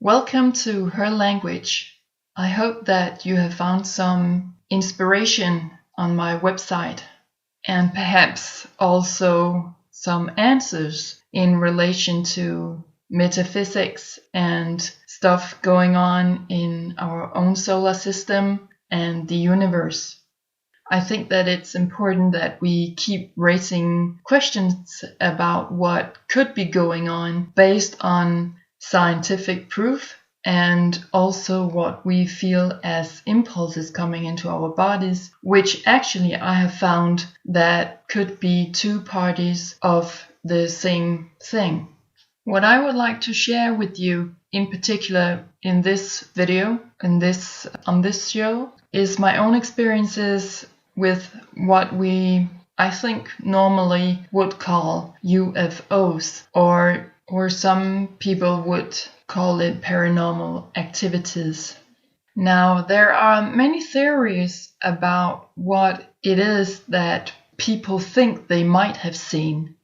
Welcome to Her Language. I hope that you have found some inspiration on my website and perhaps also some answers in relation to metaphysics and stuff going on in our own solar system and the universe. I think that it's important that we keep raising questions about what could be going on based on scientific proof and also what we feel as impulses coming into our bodies, which actually I have found that could be two parties of the same thing. What I would like to share with you in particular in this video, on this show, is my own experiences with what we, I think, normally would call UFOs, or some people would call it paranormal activities. Now, there are many theories about what it is that people think they might have seen,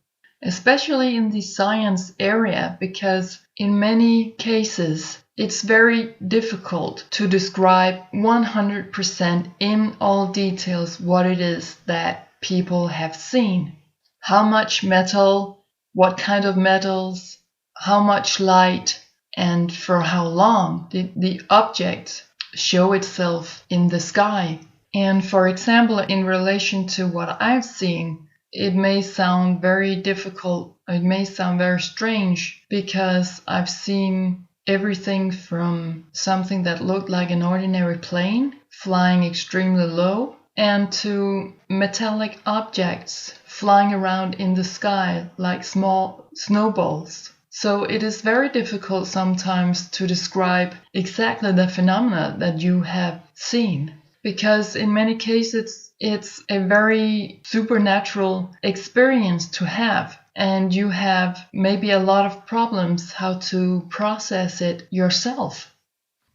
especially in the science area, because in many cases it's very difficult to describe 100% in all details what it is that people have seen. How much metal, what kind of metals, how much light, and for how long did the object show itself in the sky. And for example, in relation to what I've seen, it may sound very difficult, it may sound very strange, because I've seen everything from something that looked like an ordinary plane flying extremely low and to metallic objects flying around in the sky like small snowballs. So it is very difficult sometimes to describe exactly the phenomena that you have seen, because in many cases it's a very supernatural experience to have, and you have maybe a lot of problems how to process it yourself.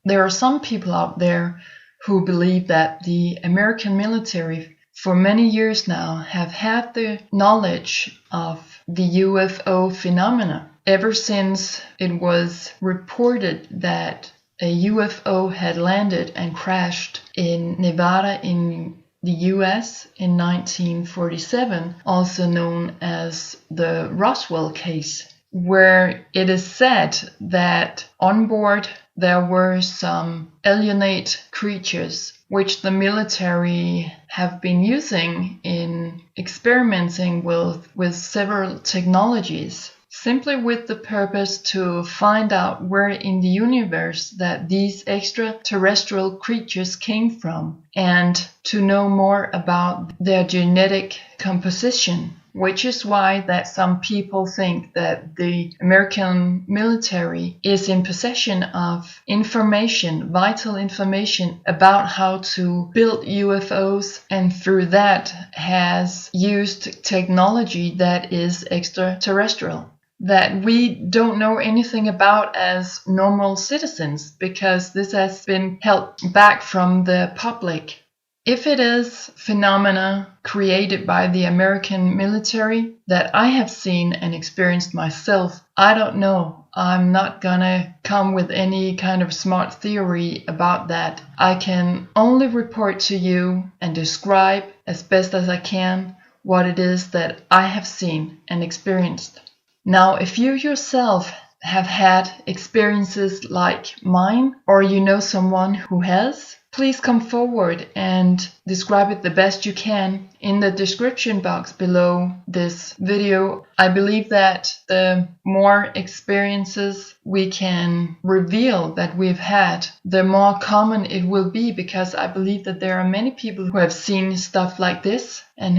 There are some people out there who believe that the American military for many years now have had the knowledge of the UFO phenomena ever since it was reported that a UFO had landed and crashed in Nevada in the US in 1947, also known as the Roswell case, where it is said that on board there were some alienate creatures which the military have been using in experimenting with several technologies, simply with the purpose to find out where in the universe that these extraterrestrial creatures came from and to know more about their genetic composition, which is why that some people think that the American military is in possession of information, vital information about how to build UFOs, and through that has used technology that is extraterrestrial, that we don't know anything about as normal citizens, because this has been held back from the public. If it is phenomena created by the American military that I have seen and experienced myself, I don't know. I'm not gonna come with any kind of smart theory about that. I can only report to you and describe as best as I can what it is that I have seen and experienced. Now, if you yourself have had experiences like mine, or you know someone who has, please come forward and describe it the best you can in the description box below this video. I believe that the more experiences we can reveal that we've had, the more common it will be, because I believe that there are many people who have seen stuff like this and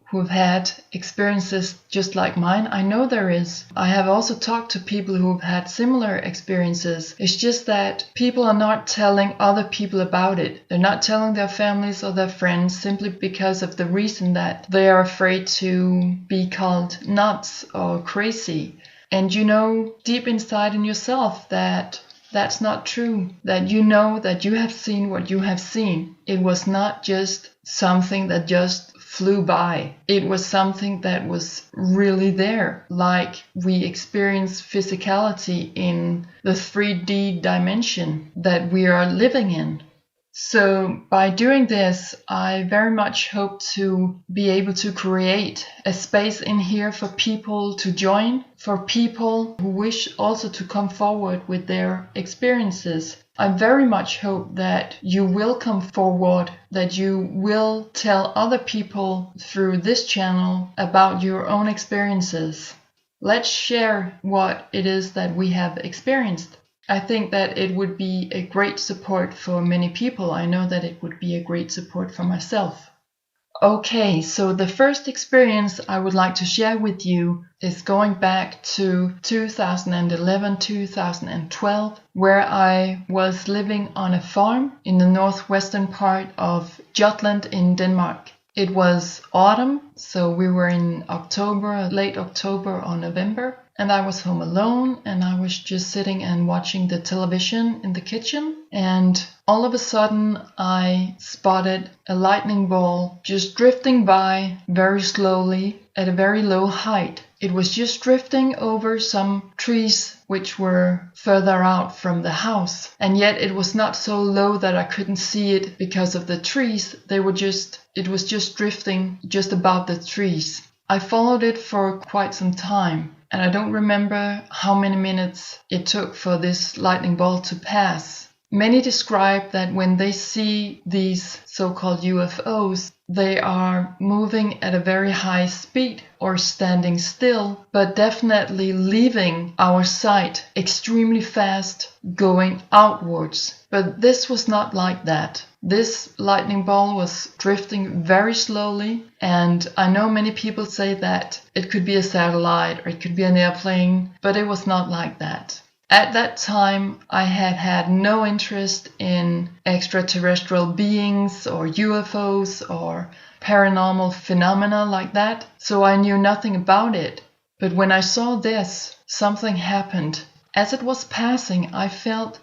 who've had experiences just like mine. I know there is. I have also talked to people who've had similar experiences. It's just that people are not telling other people about it. They're not telling their families or their friends simply because of the reason that they are afraid to be called nuts or crazy. And you know deep inside in yourself that that's not true, that you know that you have seen what you have seen. It was not just something that just flew by. It was something that was really there, like we experience physicality in the 3D dimension that we are living in. So by doing this, I very much hope to be able to create a space in here for people to join, for people who wish also to come forward with their experiences. I very much hope that you will come forward, that you will tell other people through this channel about your own experiences. Let's share what it is that we have experienced. I think that it would be a great support for many people. I know that it would be a great support for myself. Okay, so the first experience I would like to share with you is going back to 2011-2012, where I was living on a farm in the northwestern part of Jutland in Denmark. It was autumn, so we were in October, late October or November, and I was home alone, and I was just sitting and watching the television in the kitchen, and all of a sudden I spotted a lightning ball just drifting by very slowly at a very low height. It was just drifting over some trees which were further out from the house, and yet it was not so low that I couldn't see it because of the trees. It was just drifting just above the trees. I followed it for quite some time, and I don't remember how many minutes it took for this lightning ball to pass. Many describe that when they see these so-called UFOs, they are moving at a very high speed or standing still, but definitely leaving our sight extremely fast, going outwards. But this was not like that. This lightning ball was drifting very slowly, and I know many people say that it could be a satellite or it could be an airplane, but it was not like that. At that time, I had no interest in extraterrestrial beings or UFOs or paranormal phenomena like that, so I knew nothing about it. But when I saw this, something happened. As it was passing, I felt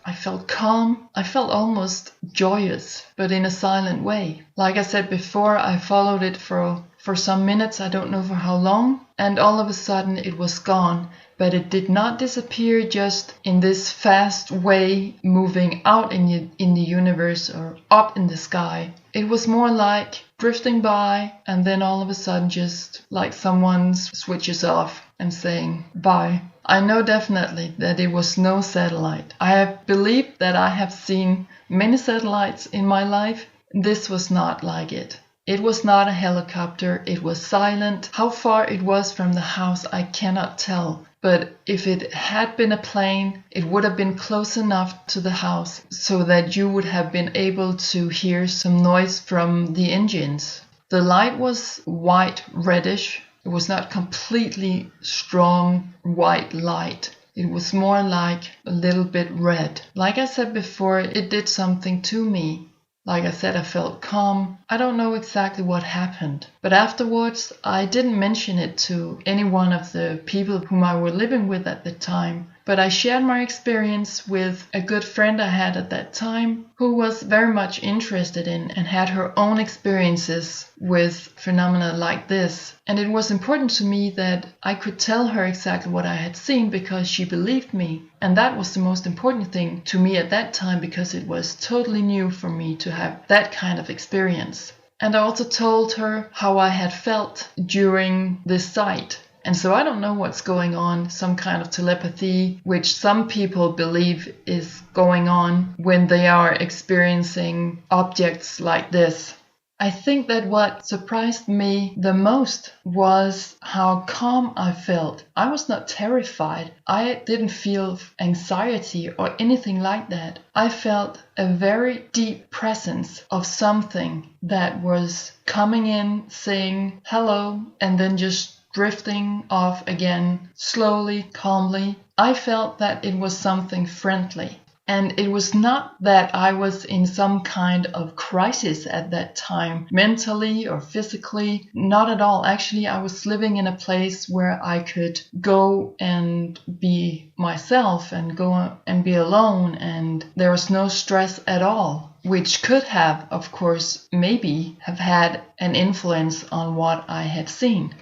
calm. I felt almost joyous, but in a silent way. Like I said before, I followed it for some minutes, I don't know for how long, and all of a sudden it was gone. But it did not disappear just in this fast way, moving out in the universe or up in the sky. It was more like drifting by, and then all of a sudden just like someone switches off and saying bye. I know definitely that it was no satellite. I have believed that I have seen many satellites in my life. This was not like it. It was not a helicopter. It was silent. How far it was from the house, I cannot tell. But if it had been a plane, it would have been close enough to the house so that you would have been able to hear some noise from the engines. The light was white reddish. It was not completely strong white light. It was more like a little bit red. Like I said before, it did something to me. Like I said, I felt calm. I don't know exactly what happened. But afterwards, I didn't mention it to any one of the people whom I were living with at the time. But I shared my experience with a good friend I had at that time, who was very much interested in and had her own experiences with phenomena like this. And it was important to me that I could tell her exactly what I had seen because she believed me. And that was the most important thing to me at that time, because it was totally new for me to have that kind of experience. And I also told her how I had felt during this sight. And so I don't know what's going on, some kind of telepathy, which some people believe is going on when they are experiencing objects like this. I think that what surprised me the most was how calm I felt. I was not terrified. I didn't feel anxiety or anything like that. I felt a very deep presence of something that was coming in, saying hello, and then just drifting off again, slowly, calmly. I felt that it was something friendly. And it was not that I was in some kind of crisis at that time, mentally or physically. Not at all. Actually, I was living in a place where I could go and be myself and go and be alone, and there was no stress at all. which could have, of course, maybe have had an influence on what I had seen.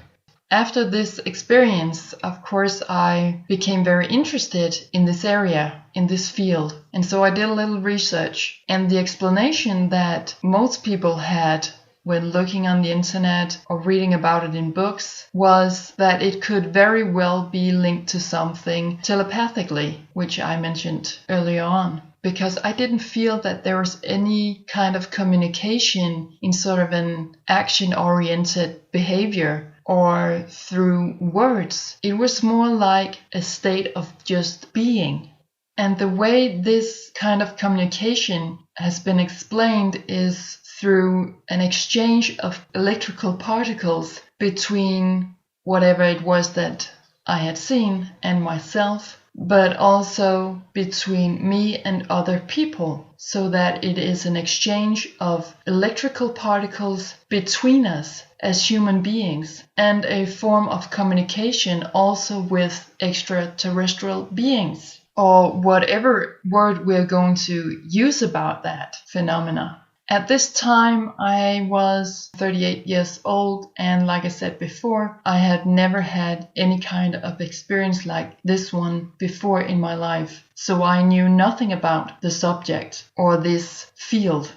After this experience, of course, I became very interested in this area, in this field. And so I did a little research. And the explanation that most people had when looking on the internet or reading about it in books was that it could very well be linked to something telepathically, which I mentioned earlier on. Because I didn't feel that there was any kind of communication in sort of an action-oriented behavior or through words. It was more like a state of just being. And the way this kind of communication has been explained is through an exchange of electrical particles between whatever it was that I had seen and myself, but also between me and other people, so that it is an exchange of electrical particles between us as human beings, and a form of communication also with extraterrestrial beings, or whatever word we're going to use about that phenomena. At this time, I was 38 years old, and like I said before, I had never had any kind of experience like this one before in my life, so I knew nothing about the subject or this field.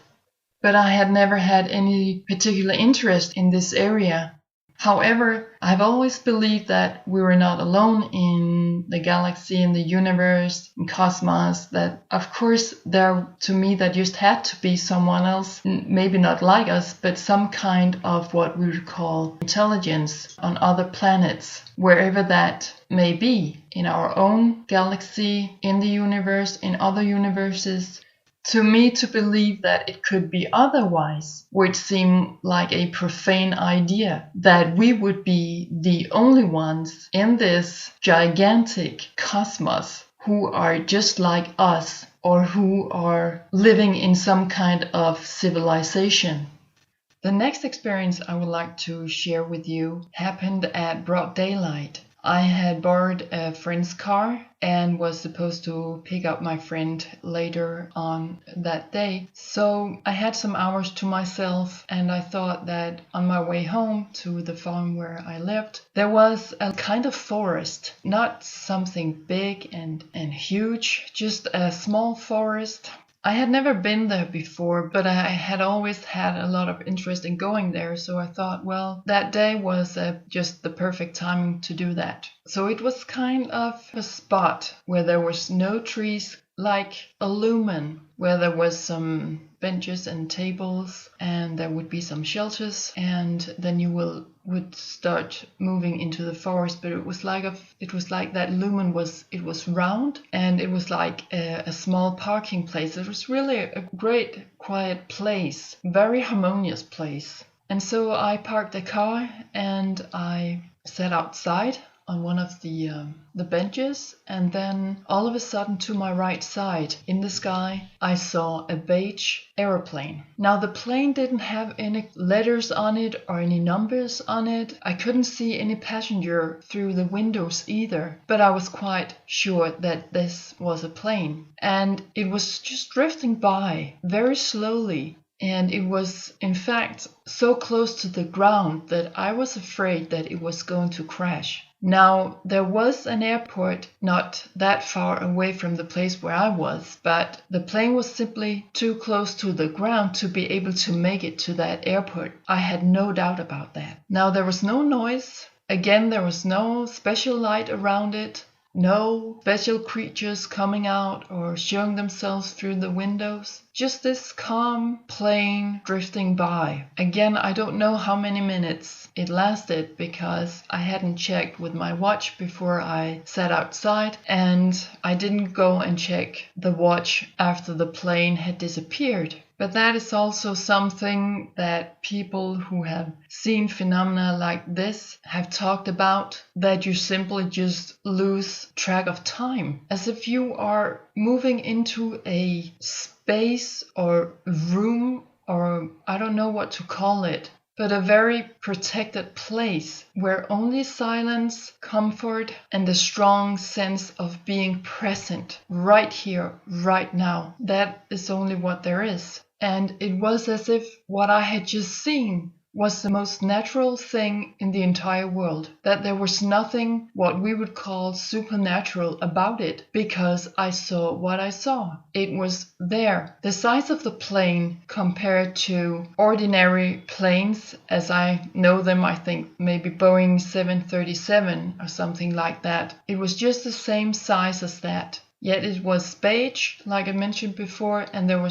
But I had never had any particular interest in this area. However, I've always believed that we were not alone in the galaxy, in the universe, in cosmos, that of course there just had to be someone else, maybe not like us, but some kind of what we would call intelligence on other planets, wherever that may be, in our own galaxy, in the universe, in other universes. To me, to believe that it could be otherwise would seem like a profane idea, that we would be the only ones in this gigantic cosmos who are just like us or who are living in some kind of civilization. The next experience I would like to share with you happened at broad daylight. I had borrowed a friend's car and was supposed to pick up my friend later on that day. So I had some hours to myself, and I thought that on my way home to the farm where I lived, there was a kind of forest, not something big and huge, just a small forest. I had never been there before, but I had always had a lot of interest in going there, so I thought, well, that day was just the perfect time to do that. So it was kind of a spot where there was no trees, like a lumen, where there was some benches and tables, and there would be some shelters, and then you would start moving into the forest. But it was like that lumen was round, and it was like a small parking place. It was really a great quiet place, very harmonious place. And so I parked the car and I sat outside on one of the benches, and then all of a sudden, to my right side in the sky, I saw a beige aeroplane. Now the plane didn't have any letters on it or any numbers on it. I couldn't see any passenger through the windows either, but I was quite sure that this was a plane, and it was just drifting by very slowly. And it was, in fact, so close to the ground that I was afraid that it was going to crash. Now, there was an airport not that far away from the place where I was, but the plane was simply too close to the ground to be able to make it to that airport. I had no doubt about that. Now, there was no noise. Again, there was no special light around it. No special creatures coming out or showing themselves through the windows. Just this calm plane drifting by. Again, I don't know how many minutes it lasted because I hadn't checked with my watch before I sat outside, and I didn't go and check the watch after the plane had disappeared. But that is also something that people who have seen phenomena like this have talked about, that you simply just lose track of time, as if you are moving into a space or room, or I don't know what to call it, but a very protected place where only silence, comfort, and a strong sense of being present right here, right now. That is only what there is. and it was as if what I had just seen was the most natural thing in the entire world, that there was nothing what we would call supernatural about it, because I saw what I saw. It was there. The size of the plane compared to ordinary planes, as I know them, I think maybe Boeing 737 or something like that. It was just the same size as that. Yet it was beige, like I mentioned before, and there were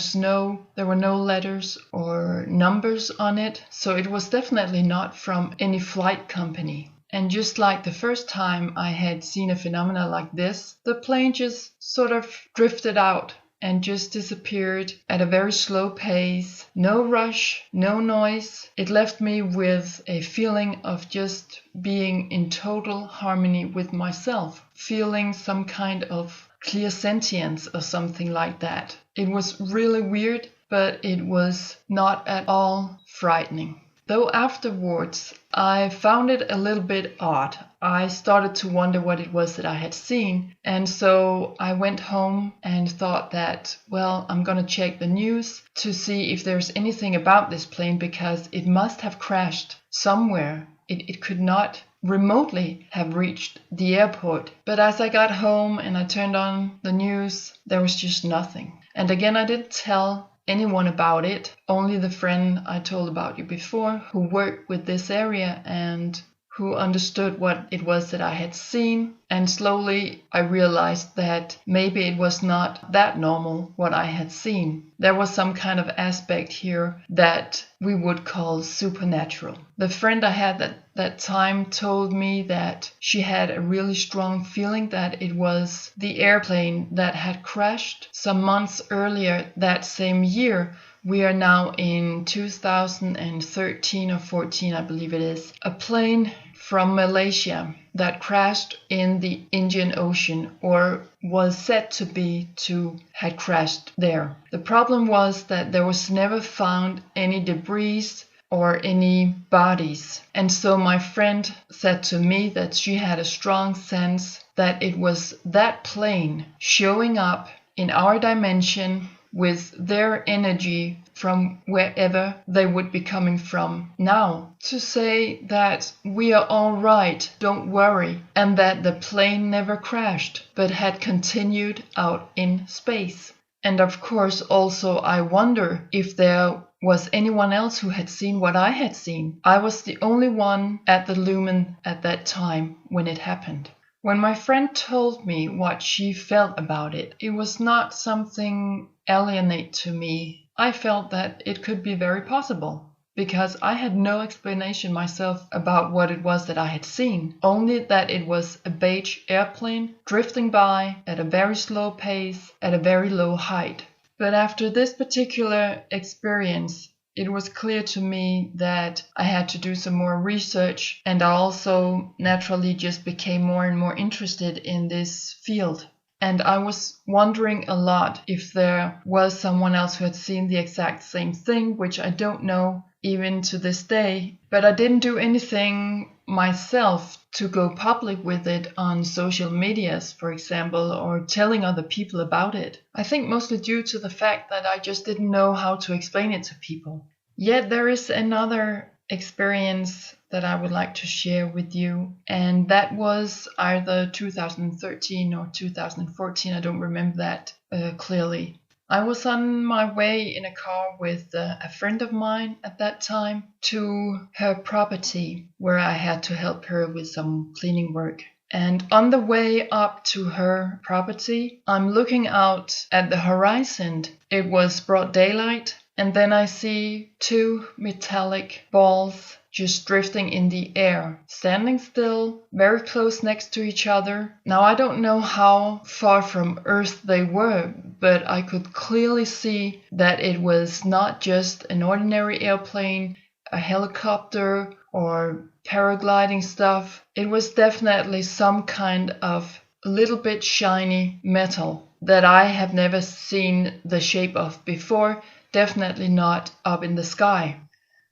no letters or numbers on it, so it was definitely not from any flight company. And just like the first time I had seen a phenomena like this, the plane just sort of drifted out and just disappeared at a very slow pace. No rush, no noise. It left me with a feeling of just being in total harmony with myself, feeling some kind of clear sentience or something like that. It was really weird, but it was not at all frightening. Though afterwards I found it a little bit odd. I started to wonder what it was that I had seen, and so I went home and thought that, well, I'm gonna check the news to see if there's anything about this plane, because it must have crashed somewhere. It could not remotely have reached the airport. But as I got home and I turned on the news, there was just nothing. And again, I didn't tell anyone about it, only the friend I told about you before, who worked with this area and who understood what it was that I had seen. And slowly I realized that maybe it was not that normal what I had seen. There was some kind of aspect here that we would call supernatural. The friend I had at that time told me that she had a really strong feeling that it was the airplane that had crashed some months earlier that same year. We are now in 2013 or 14, I believe it is. A plane from Malaysia that crashed in the Indian Ocean, or was said to had crashed there. The problem was that there was never found any debris or any bodies. And so my friend said to me that she had a strong sense that it was that plane showing up in our dimension with their energy from wherever they would be coming from now, to say that we are all right, don't worry, and that the plane never crashed but had continued out in space. And of course also I wonder if there was anyone else who had seen what I had seen. I was the only one at the lumen at that time when it happened. When my friend told me what she felt about it, it was not something alienate to me. I felt that it could be very possible, because I had no explanation myself about what it was that I had seen, only that it was a beige airplane drifting by at a very slow pace at a very low height. But after this particular experience, it was clear to me that I had to do some more research, and I also naturally just became more and more interested in this field. And I was wondering a lot if there was someone else who had seen the exact same thing, which I don't know even to this day. But I didn't do anything myself to go public with it on social medias, for example, or telling other people about it. I think mostly due to the fact that I just didn't know how to explain it to people. Yet there is another experience that I would like to share with you, and that was either 2013 or 2014, I don't remember that clearly. I was on my way in a car with a friend of mine at that time to her property, where I had to help her with some cleaning work. And on the way up to her property, I'm looking out at the horizon. It was broad daylight, and then I see two metallic balls just drifting in the air, standing still, very close next to each other. Now I don't know how far from Earth they were, but I could clearly see that it was not just an ordinary airplane, a helicopter, or paragliding stuff. It was definitely some kind of little bit shiny metal that I have never seen the shape of before, definitely not up in the sky.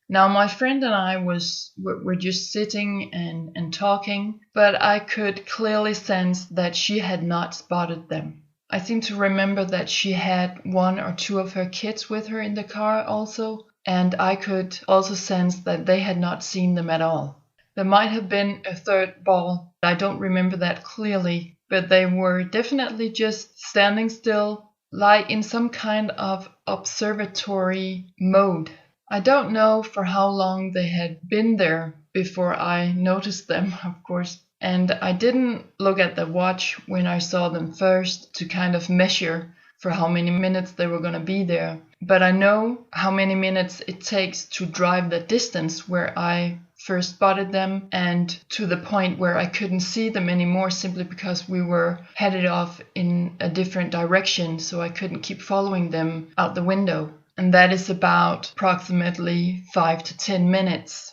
Now my friend and I were just sitting and talking, but I could clearly sense that she had not spotted them. I seem to remember that she had 1 or 2 of her kids with her in the car also, and I could also sense that they had not seen them at all. There might have been a third ball, I don't remember that clearly, but they were definitely just standing still, like in some kind of observatory mode. I don't know for how long they had been there before I noticed them, of course. And I didn't look at the watch when I saw them first to kind of measure for how many minutes they were going to be there. But I know how many minutes it takes to drive the distance where I first spotted them and to the point where I couldn't see them anymore simply because we were headed off in a different direction, so I couldn't keep following them out the window. And that is about approximately 5 to 10 minutes.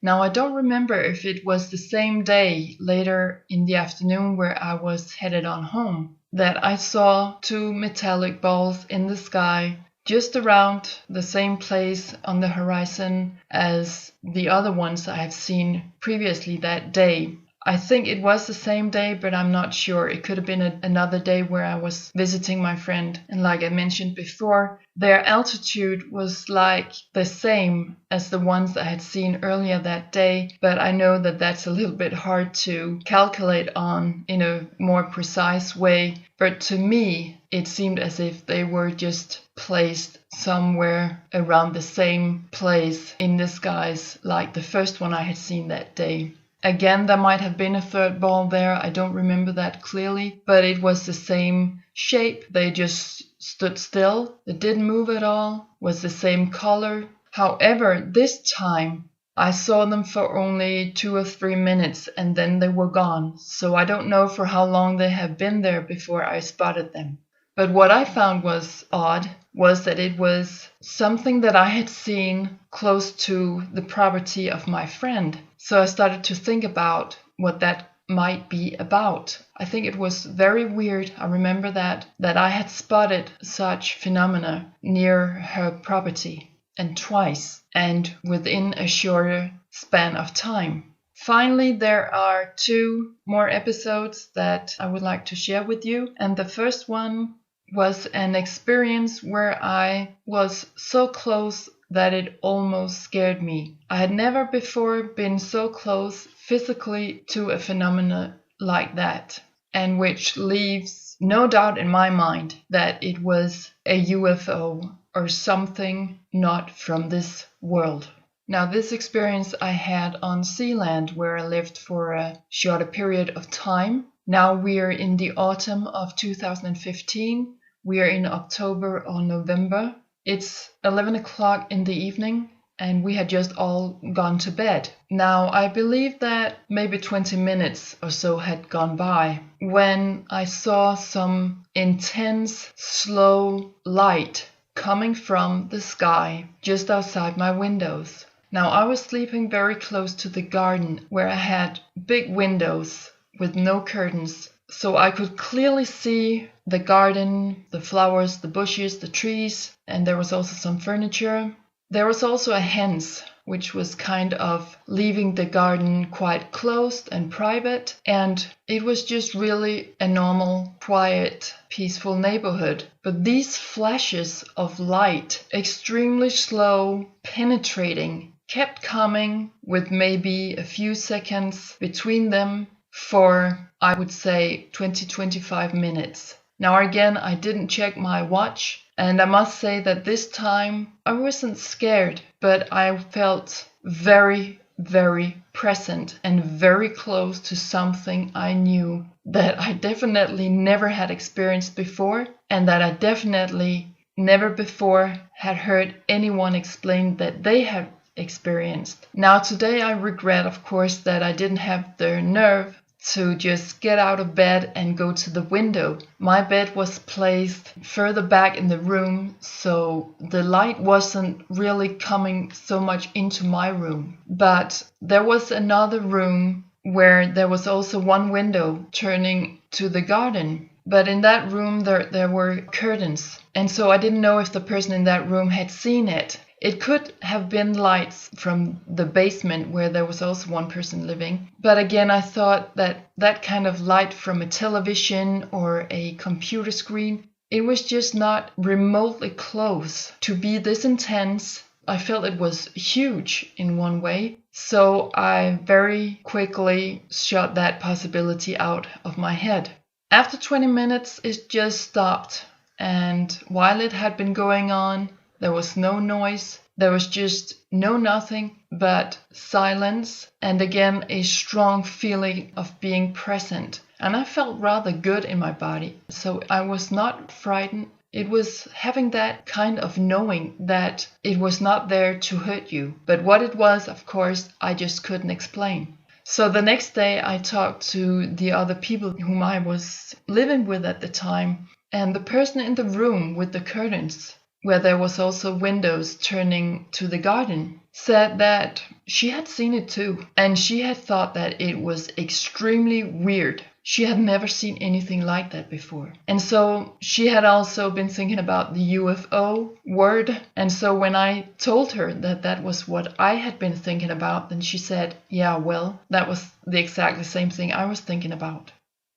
Now, I don't remember if it was the same day later in the afternoon where I was headed on home that I saw 2 metallic balls in the sky just around the same place on the horizon as the other ones I have seen previously that day. I think it was the same day, but I'm not sure. It could have been another day where I was visiting my friend. And like I mentioned before, their altitude was like the same as the ones I had seen earlier that day. But I know that that's a little bit hard to calculate on in a more precise way. But to me, it seemed as if they were just placed somewhere around the same place in the skies like the first one I had seen that day. Again, there might have been a third ball there. I don't remember that clearly, but it was the same shape. They just stood still. They didn't move at all. Was the same color. However, this time I saw them for only 2 or 3 minutes and then they were gone. So I don't know for how long they have been there before I spotted them. But what I found was odd was that it was something that I had seen close to the property of my friend. So I started to think about what that might be about. I think it was very weird. I remember that I had spotted such phenomena near her property, and twice, and within a shorter span of time. Finally, there are 2 more episodes that I would like to share with you. And the first one was an experience where I was so close that it almost scared me. I had never before been so close physically to a phenomenon like that, and which leaves no doubt in my mind that it was a UFO or something not from this world. Now, this experience I had on Sealand, where I lived for a shorter period of time. Now we're in the autumn of 2015. We are in October or November. It's 11 o'clock in the evening and we had just all gone to bed. Now, I believe that maybe 20 minutes or so had gone by when I saw some intense, slow light coming from the sky just outside my windows. Now, I was sleeping very close to the garden where I had big windows with no curtains. So I could clearly see the garden, the flowers, the bushes, the trees, and there was also some furniture. There was also a fence, which was kind of leaving the garden quite closed and private, and it was just really a normal, quiet, peaceful neighborhood. But these flashes of light, extremely slow, penetrating, kept coming with maybe a few seconds between them for, I would say, 20-25 minutes. Now again, I didn't check my watch, and I must say that this time I wasn't scared, but I felt very, very present and very close to something I knew that I definitely never had experienced before, and that I definitely never before had heard anyone explain that they had experienced. Now today I regret, of course, that I didn't have the nerve to just get out of bed and go to the window. My bed was placed further back in the room, so the light wasn't really coming so much into my room. But there was another room where there was also one window turning to the garden. But in that room there were curtains, and so I didn't know if the person in that room had seen it. It could have been lights from the basement where there was also one person living. But again, I thought that that kind of light from a television or a computer screen, it was just not remotely close to be this intense. I felt it was huge in one way. So I very quickly shut that possibility out of my head. After 20 minutes, it just stopped. And while it had been going on, there was no noise. There was just nothing but silence. And again, a strong feeling of being present. And I felt rather good in my body. So I was not frightened. It was having that kind of knowing that it was not there to hurt you. But what it was, of course, I just couldn't explain. So the next day I talked to the other people whom I was living with at the time. And the person in the room with the curtains, where there was also windows turning to the garden, said that she had seen it too. And she had thought that it was extremely weird. She had never seen anything like that before. And so she had also been thinking about the UFO word. And so when I told her that that was what I had been thinking about, then she said, yeah, well, that was the exactly same thing I was thinking about.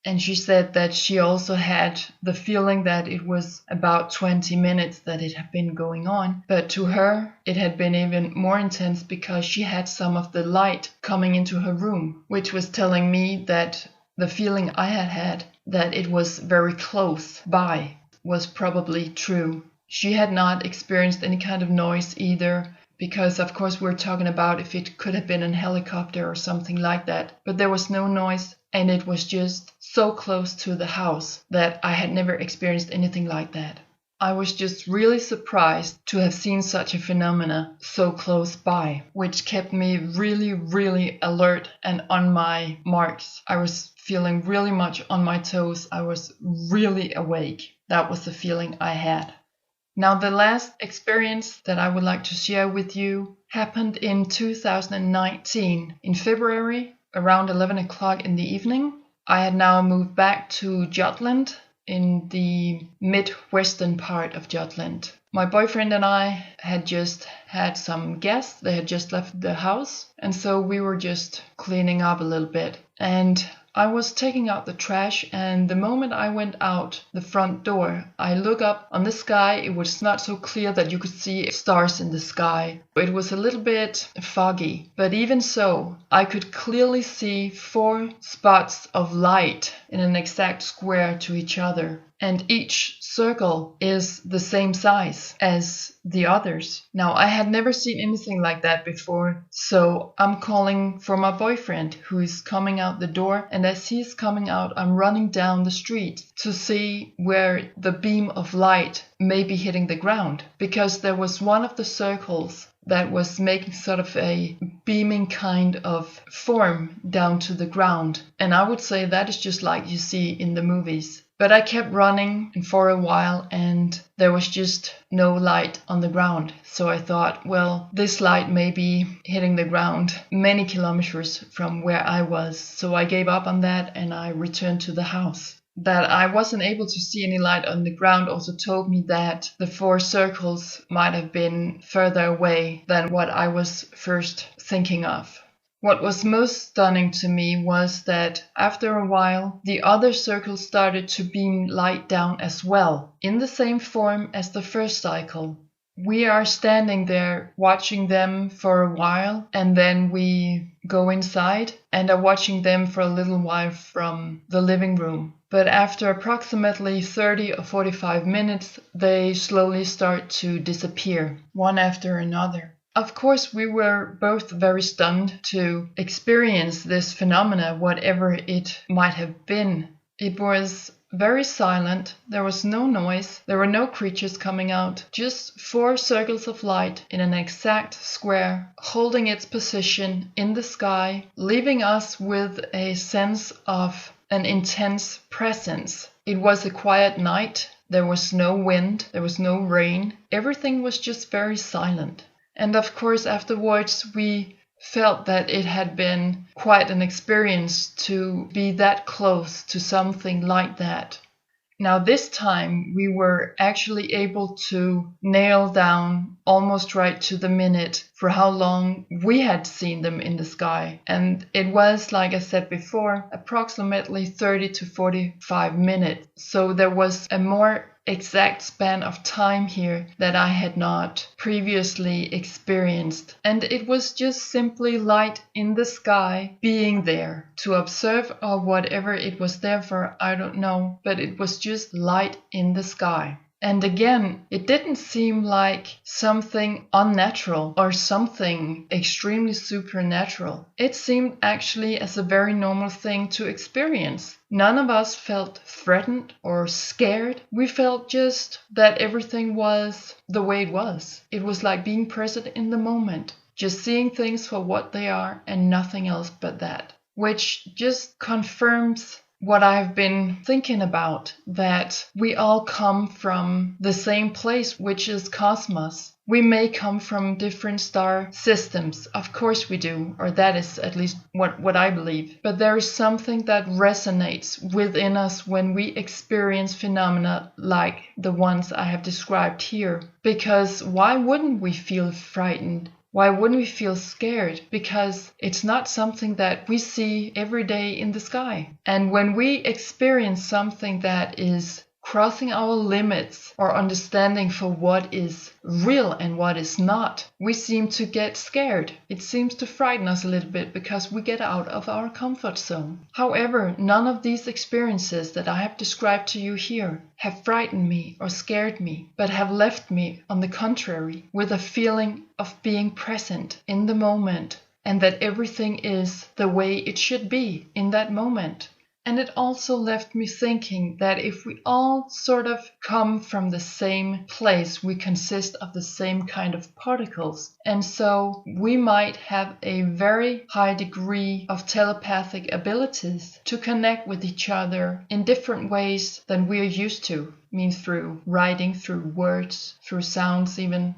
And she said that she also had the feeling that it was about 20 minutes that it had been going on. But to her, it had been even more intense because she had some of the light coming into her room, which was telling me that the feeling I had had, that it was very close by, was probably true. She had not experienced any kind of noise either, because of course we're talking about if it could have been a helicopter or something like that. But there was no noise, and it was just so close to the house that I had never experienced anything like that. I was just really surprised to have seen such a phenomena so close by, which kept me really, really alert and on my marks. I was feeling really much on my toes. I was really awake. That was the feeling I had. Now, the last experience that I would like to share with you happened in 2019, in February, around 11 o'clock in the evening. I had now moved back to Jutland, in the midwestern part of Jutland. My boyfriend and I had just had some guests. They had just left the house, and so we were just cleaning up a little bit. And I was taking out the trash, and the moment I went out the front door, I look up on the sky. It was not so clear that you could see stars in the sky. It was a little bit foggy, but even so, I could clearly see 4 spots of light in an exact square to each other. And each circle is the same size as the others. Now, I had never seen anything like that before, so I'm calling for my boyfriend who is coming out the door, and as he's coming out, I'm running down the street to see where the beam of light may be hitting the ground, because there was one of the circles that was making sort of a beaming kind of form down to the ground. And I would say that is just like you see in the movies. But I kept running for a while, and there was just no light on the ground. So I thought, well, this light may be hitting the ground many kilometers from where I was. So I gave up on that, and I returned to the house. That I wasn't able to see any light on the ground also told me that the 4 circles might have been further away than what I was first thinking of. What was most stunning to me was that after a while, the other circles started to beam light down as well, in the same form as the first cycle. We are standing there watching them for a while, and then we go inside and are watching them for a little while from the living room. But after approximately 30 or 45 minutes, they slowly start to disappear, one after another. Of course, we were both very stunned to experience this phenomena, whatever it might have been. It was very silent. There was no noise. There were no creatures coming out. Just 4 circles of light in an exact square, holding its position in the sky, leaving us with a sense of an intense presence. It was a quiet night. There was no wind. There was no rain. Everything was just very silent. And of course, afterwards, we felt that it had been quite an experience to be that close to something like that. Now this time we were actually able to nail down almost right to the minute for how long we had seen them in the sky. And it was, like I said before, approximately 30 to 45 minutes. So there was a more exact span of time here that I had not previously experienced. And it was just simply light in the sky being there to observe, or whatever it was there for, I don't know, but it was just light in the sky. And again, it didn't seem like something unnatural or something extremely supernatural. It seemed actually as a very normal thing to experience. None of us felt threatened or scared. We felt just that everything was the way it was. It was like being present in the moment, just seeing things for what they are and nothing else but that, which just confirms what I've been thinking about, that we all come from the same place, which is cosmos. We may come from different star systems, of course we do, or that is at least what I believe. But there is something that resonates within us when we experience phenomena like the ones I have described here. Because why wouldn't we feel frightened? Why wouldn't we feel scared? Because it's not something that we see every day in the sky. And when we experience something that is crossing our limits or understanding for what is real and what is not, we seem to get scared. It seems to frighten us a little bit because we get out of our comfort zone. However, none of these experiences that I have described to you here have frightened me or scared me, but have left me, on the contrary, with a feeling of being present in the moment and that everything is the way it should be in that moment. And it also left me thinking that if we all sort of come from the same place, we consist of the same kind of particles. And so we might have a very high degree of telepathic abilities to connect with each other in different ways than we're used to. I mean, through writing, through words, through sounds even.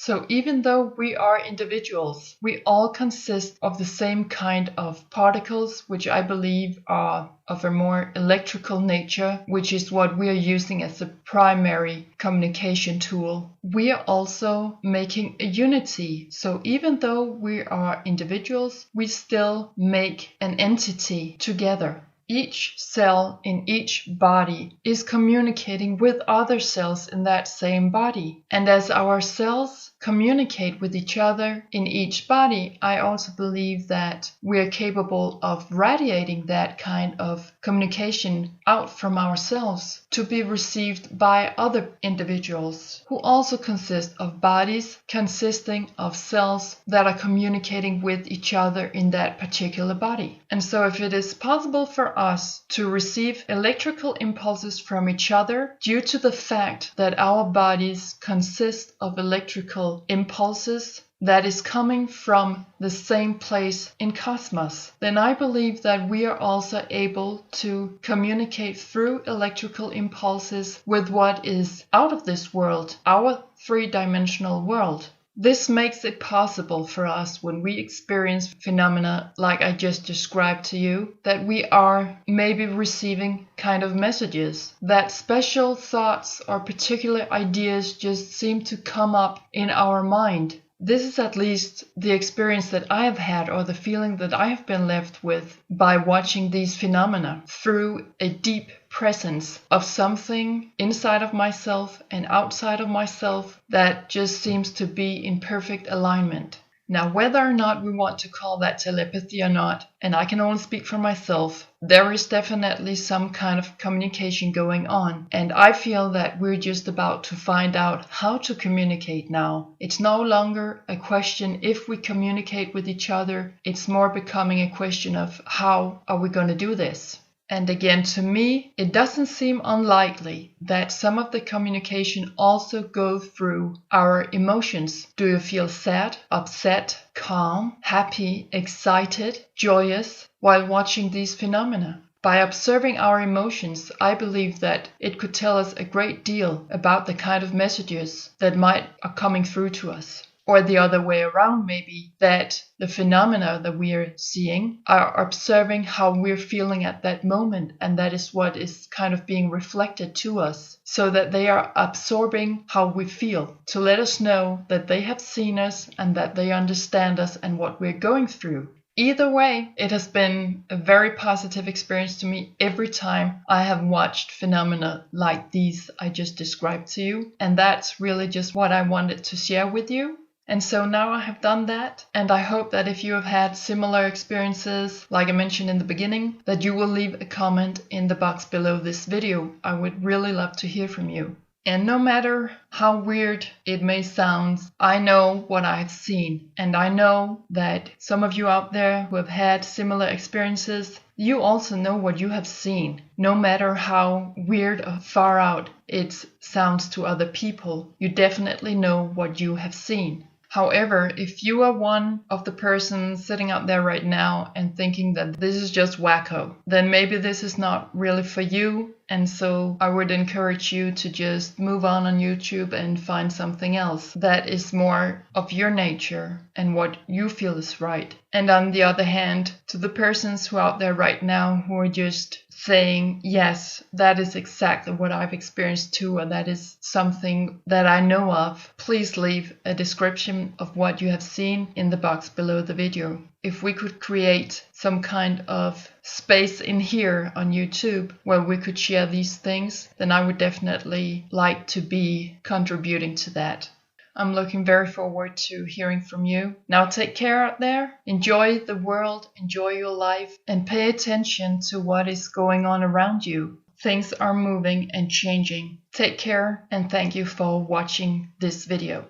So even though we are individuals, we all consist of the same kind of particles, which I believe are of a more electrical nature, which is what we are using as a primary communication tool. We are also making a unity. So even though we are individuals, we still make an entity together. Each cell in each body is communicating with other cells in that same body. And as our cells communicate with each other in each body, I also believe that we are capable of radiating that kind of communication out from ourselves to be received by other individuals who also consist of bodies consisting of cells that are communicating with each other in that particular body. And so if it is possible for us to receive electrical impulses from each other due to the fact that our bodies consist of electrical impulses that is coming from the same place in cosmos, then I believe that we are also able to communicate through electrical impulses with what is out of this world, our three-dimensional world. This makes it possible for us when we experience phenomena like I just described to you, that we are maybe receiving kind of messages, that special thoughts or particular ideas just seem to come up in our mind. This is at least the experience that I have had, or the feeling that I have been left with by watching these phenomena, through a deep presence of something inside of myself and outside of myself that just seems to be in perfect alignment. Now, whether or not we want to call that telepathy or not, and I can only speak for myself, there is definitely some kind of communication going on. And I feel that we're just about to find out how to communicate now. It's no longer a question if we communicate with each other, it's more becoming a question of how are we going to do this. And again, to me, it doesn't seem unlikely that some of the communication also go through our emotions. Do you feel sad, upset, calm, happy, excited, joyous while watching these phenomena? By observing our emotions, I believe that it could tell us a great deal about the kind of messages that might are coming through to us. or the other way around maybe, that the phenomena that we are seeing are observing how we're feeling at that moment, and that is what is kind of being reflected to us, so that they are absorbing how we feel, to let us know that they have seen us and that they understand us and what we're going through. Either way, it has been a very positive experience to me every time I have watched phenomena like these I just described to you. And that's really just what I wanted to share with you. And so now I have done that, and I hope that if you have had similar experiences, like I mentioned in the beginning, that you will leave a comment in the box below this video. I would really love to hear from you. And no matter how weird it may sound, I know what I've seen. And I know that some of you out there who have had similar experiences, you also know what you have seen. No matter how weird or far out it sounds to other people, you definitely know what you have seen. However, if you are one of the persons sitting out there right now and thinking that this is just wacko, then maybe this is not really for you. And so I would encourage you to just move on YouTube and find something else that is more of your nature and what you feel is right. And on the other hand, to the persons who are out there right now who are just saying, yes, that is exactly what I've experienced too, or that is something that I know of, please leave a description of what you have seen in the box below the video. If we could create some kind of space in here on YouTube where we could share these things, then I would definitely like to be contributing to that. I'm looking very forward to hearing from you. Now take care out there, enjoy the world, enjoy your life, and pay attention to what is going on around you. Things are moving and changing. Take care, and thank you for watching this video.